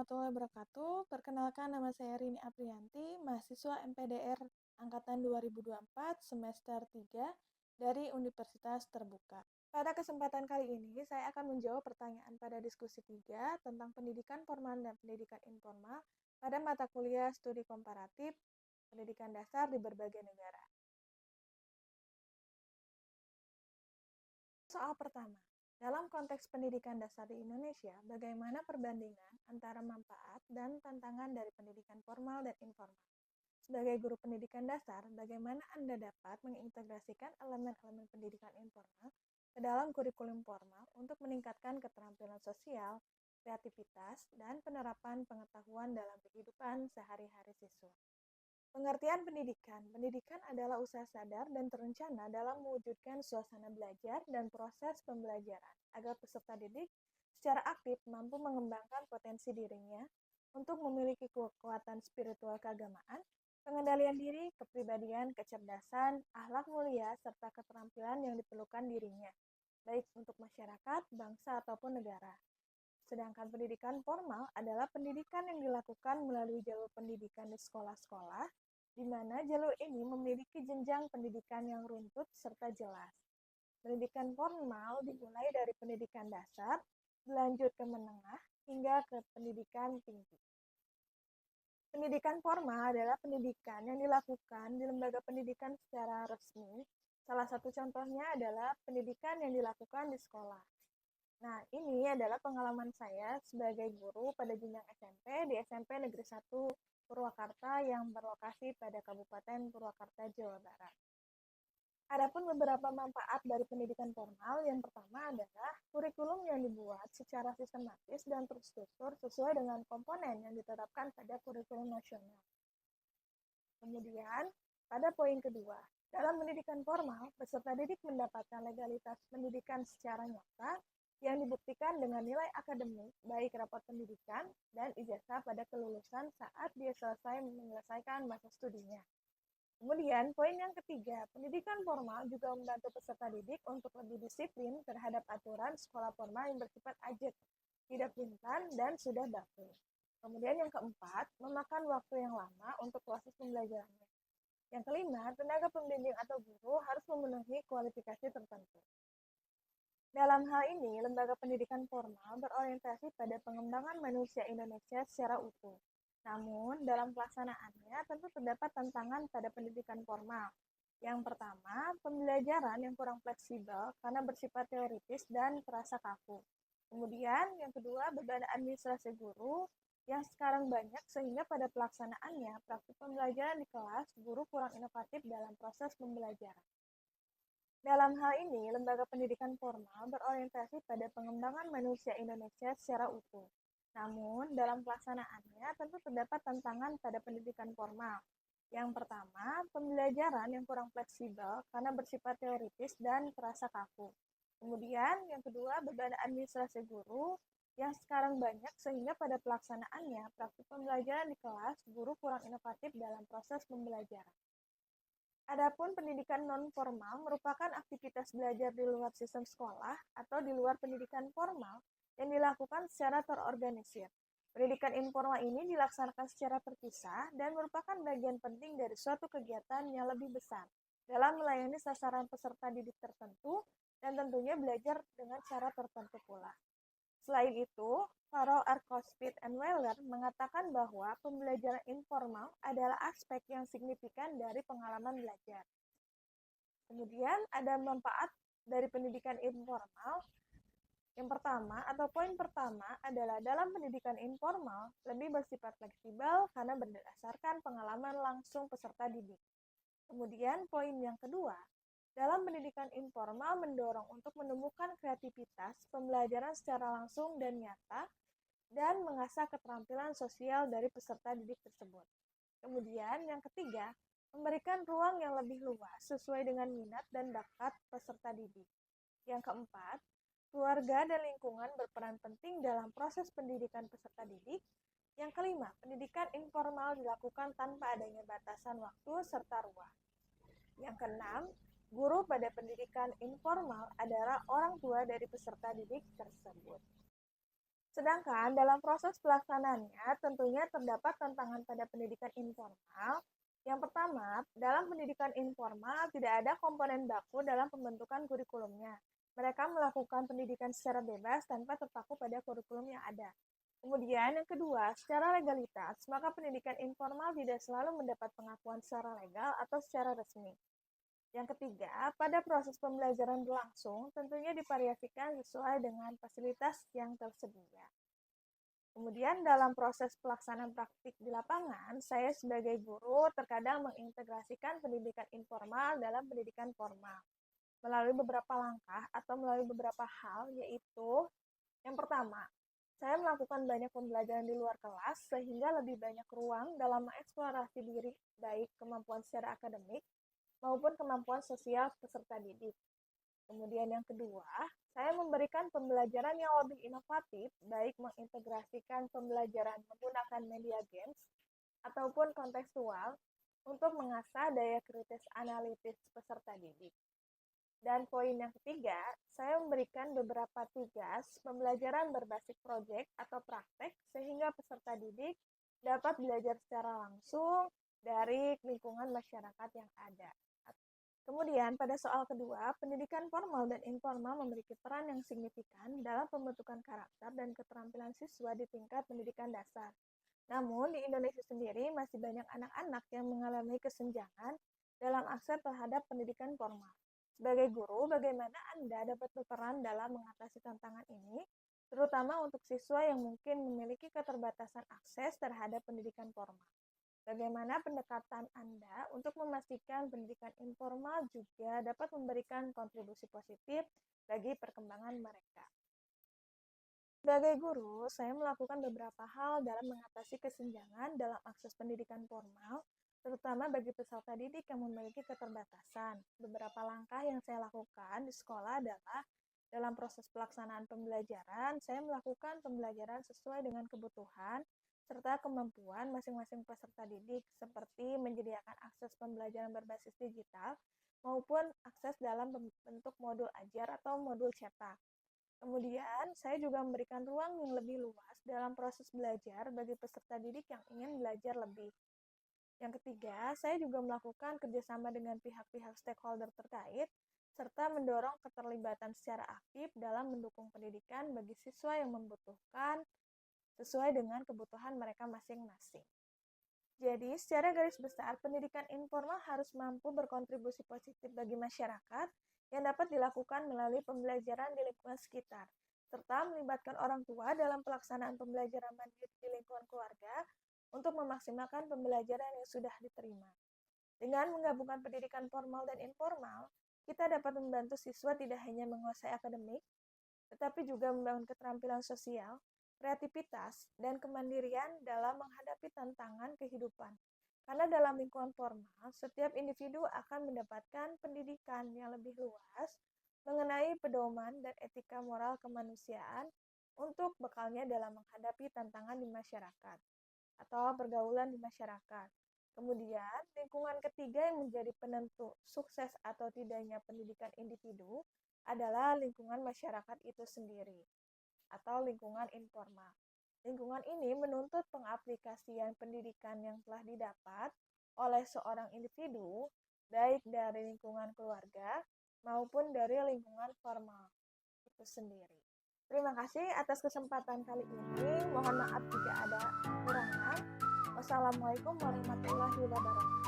warahmatullahi wabarakatuh. Perkenalkan nama saya Rini Aprianti, mahasiswa MPDR angkatan 2024 semester 3 dari Universitas Terbuka. Pada kesempatan kali ini, saya akan menjawab pertanyaan pada diskusi 3 tentang pendidikan formal dan pendidikan informal pada mata kuliah studi komparatif pendidikan dasar di berbagai negara. Soal pertama, dalam konteks pendidikan dasar di Indonesia, bagaimana perbandingan antara manfaat dan tantangan dari pendidikan formal dan informal? Sebagai guru pendidikan dasar, bagaimana Anda dapat mengintegrasikan elemen-elemen pendidikan informal ke dalam kurikulum formal untuk meningkatkan keterampilan sosial, kreativitas, dan penerapan pengetahuan dalam kehidupan sehari-hari siswa? Pengertian pendidikan. Pendidikan adalah usaha sadar dan terencana dalam mewujudkan suasana belajar dan proses pembelajaran agar peserta didik secara aktif mampu mengembangkan potensi dirinya untuk memiliki kekuatan spiritual keagamaan, pengendalian diri, kepribadian, kecerdasan, akhlak mulia, serta keterampilan yang diperlukan dirinya, baik untuk masyarakat, bangsa, ataupun negara. Sedangkan pendidikan formal adalah pendidikan yang dilakukan melalui jalur pendidikan di sekolah-sekolah, di mana jalur ini memiliki jenjang pendidikan yang runtut serta jelas. Pendidikan formal dimulai dari pendidikan dasar, berlanjut ke menengah, hingga ke pendidikan tinggi. Pendidikan formal adalah pendidikan yang dilakukan di lembaga pendidikan secara resmi. Salah satu contohnya adalah pendidikan yang dilakukan di sekolah. Nah, ini adalah pengalaman saya sebagai guru pada jenjang SMP di SMP Negeri 1 Purwakarta yang berlokasi pada Kabupaten Purwakarta, Jawa Barat. Adapun beberapa manfaat dari pendidikan formal, yang pertama adalah kurikulum yang dibuat secara sistematis dan terstruktur sesuai dengan komponen yang ditetapkan pada kurikulum nasional. Kemudian, pada poin kedua, dalam pendidikan formal, peserta didik mendapatkan legalitas pendidikan secara nyata yang dibuktikan dengan nilai akademik, baik raport pendidikan dan ijazah pada kelulusan saat dia selesai menyelesaikan masa studinya. Kemudian, poin yang ketiga, pendidikan formal juga membantu peserta didik untuk lebih disiplin terhadap aturan sekolah formal yang bersifat ajak, tidak instan, dan sudah baku. Kemudian yang keempat, memakan waktu yang lama untuk proses pembelajarannya. Yang kelima, tenaga pembimbing atau guru harus memenuhi kualifikasi tertentu. Dalam hal ini, lembaga pendidikan formal berorientasi pada pengembangan manusia Indonesia secara utuh. Namun, dalam pelaksanaannya tentu terdapat tantangan pada pendidikan formal. Yang pertama, pembelajaran yang kurang fleksibel karena bersifat teoritis dan terasa kaku. Kemudian, yang kedua, beban administrasi guru yang sekarang banyak sehingga pada pelaksanaannya praktik pembelajaran di kelas, guru kurang inovatif dalam proses pembelajaran. Dalam hal ini, lembaga pendidikan formal berorientasi pada pengembangan manusia Indonesia secara utuh. Namun, dalam pelaksanaannya tentu terdapat tantangan pada pendidikan formal. Yang pertama, pembelajaran yang kurang fleksibel karena bersifat teoritis dan terasa kaku. Kemudian, yang kedua, beban administrasi guru yang sekarang banyak sehingga pada pelaksanaannya praktik pembelajaran di kelas, guru kurang inovatif dalam proses pembelajaran. Adapun pendidikan non-formal merupakan aktivitas belajar di luar sistem sekolah atau di luar pendidikan formal yang dilakukan secara terorganisir. Pendidikan informal ini dilaksanakan secara terpisah dan merupakan bagian penting dari suatu kegiatan yang lebih besar dalam melayani sasaran peserta didik tertentu dan tentunya belajar dengan cara tertentu pula. Selain itu, Farrell Arkospit and Weller mengatakan bahwa pembelajaran informal adalah aspek yang signifikan dari pengalaman belajar. Kemudian ada manfaat dari pendidikan informal. Yang pertama atau poin pertama adalah dalam pendidikan informal lebih bersifat fleksibel karena berdasarkan pengalaman langsung peserta didik. Kemudian poin yang kedua, dalam pendidikan informal mendorong untuk menemukan kreativitas, pembelajaran secara langsung dan nyata, dan mengasah keterampilan sosial dari peserta didik tersebut. Kemudian yang ketiga, memberikan ruang yang lebih luas sesuai dengan minat dan bakat peserta didik. Yang keempat, keluarga dan lingkungan berperan penting dalam proses pendidikan peserta didik. Yang kelima, pendidikan informal dilakukan tanpa adanya batasan waktu serta ruang. Yang keenam, guru pada pendidikan informal adalah orang tua dari peserta didik tersebut. Sedangkan dalam proses pelaksanaannya tentunya terdapat tantangan pada pendidikan informal. Yang pertama, dalam pendidikan informal tidak ada komponen baku dalam pembentukan kurikulumnya. Mereka melakukan pendidikan secara bebas tanpa terpaku pada kurikulum yang ada. Kemudian yang kedua, secara legalitas, maka pendidikan informal tidak selalu mendapat pengakuan secara legal atau secara resmi. Yang ketiga, pada proses pembelajaran berlangsung, tentunya divariasikan sesuai dengan fasilitas yang tersedia. Kemudian dalam proses pelaksanaan praktik di lapangan, saya sebagai guru terkadang mengintegrasikan pendidikan informal dalam pendidikan formal melalui beberapa langkah atau melalui beberapa hal, yaitu yang pertama, saya melakukan banyak pembelajaran di luar kelas sehingga lebih banyak ruang dalam mengeksplorasi diri, baik kemampuan secara akademik maupun kemampuan sosial peserta didik. Kemudian yang kedua, saya memberikan pembelajaran yang lebih inovatif, baik mengintegrasikan pembelajaran menggunakan media games ataupun kontekstual untuk mengasah daya kritis analitis peserta didik. Dan poin yang ketiga, saya memberikan beberapa tugas pembelajaran berbasis proyek atau praktek sehingga peserta didik dapat belajar secara langsung dari lingkungan masyarakat yang ada. Kemudian pada soal kedua, pendidikan formal dan informal memiliki peran yang signifikan dalam pembentukan karakter dan keterampilan siswa di tingkat pendidikan dasar. Namun di Indonesia sendiri masih banyak anak-anak yang mengalami kesenjangan dalam akses terhadap pendidikan formal. Sebagai guru, bagaimana Anda dapat berperan dalam mengatasi tantangan ini, terutama untuk siswa yang mungkin memiliki keterbatasan akses terhadap pendidikan formal? Bagaimana pendekatan Anda untuk memastikan pendidikan informal juga dapat memberikan kontribusi positif bagi perkembangan mereka? Sebagai guru, saya melakukan beberapa hal dalam mengatasi kesenjangan dalam akses pendidikan formal, terutama bagi peserta didik yang memiliki keterbatasan. Beberapa langkah yang saya lakukan di sekolah adalah dalam proses pelaksanaan pembelajaran, saya melakukan pembelajaran sesuai dengan kebutuhan serta kemampuan masing-masing peserta didik, seperti menyediakan akses pembelajaran berbasis digital maupun akses dalam bentuk modul ajar atau modul cetak. Kemudian, saya juga memberikan ruang yang lebih luas dalam proses belajar bagi peserta didik yang ingin belajar lebih. Yang ketiga, saya juga melakukan kerjasama dengan pihak-pihak stakeholder terkait, serta mendorong keterlibatan secara aktif dalam mendukung pendidikan bagi siswa yang membutuhkan sesuai dengan kebutuhan mereka masing-masing. Jadi, secara garis besar, pendidikan informal harus mampu berkontribusi positif bagi masyarakat yang dapat dilakukan melalui pembelajaran di lingkungan sekitar, serta melibatkan orang tua dalam pelaksanaan pembelajaran mandiri di lingkungan keluarga untuk memaksimalkan pembelajaran yang sudah diterima. Dengan menggabungkan pendidikan formal dan informal, kita dapat membantu siswa tidak hanya menguasai akademik, tetapi juga membangun keterampilan sosial, kreativitas, dan kemandirian dalam menghadapi tantangan kehidupan. Karena dalam lingkungan formal, setiap individu akan mendapatkan pendidikan yang lebih luas mengenai pedoman dan etika moral kemanusiaan untuk bekalnya dalam menghadapi tantangan di masyarakat atau pergaulan di masyarakat. Kemudian, lingkungan ketiga yang menjadi penentu sukses atau tidaknya pendidikan individu adalah lingkungan masyarakat itu sendiri atau lingkungan informal. Lingkungan ini menuntut pengaplikasian pendidikan yang telah didapat oleh seorang individu, baik dari lingkungan keluarga maupun dari lingkungan formal itu sendiri. Terima kasih atas kesempatan kali ini. Mohon maaf jika ada kekurangan. Wassalamualaikum warahmatullahi wabarakatuh.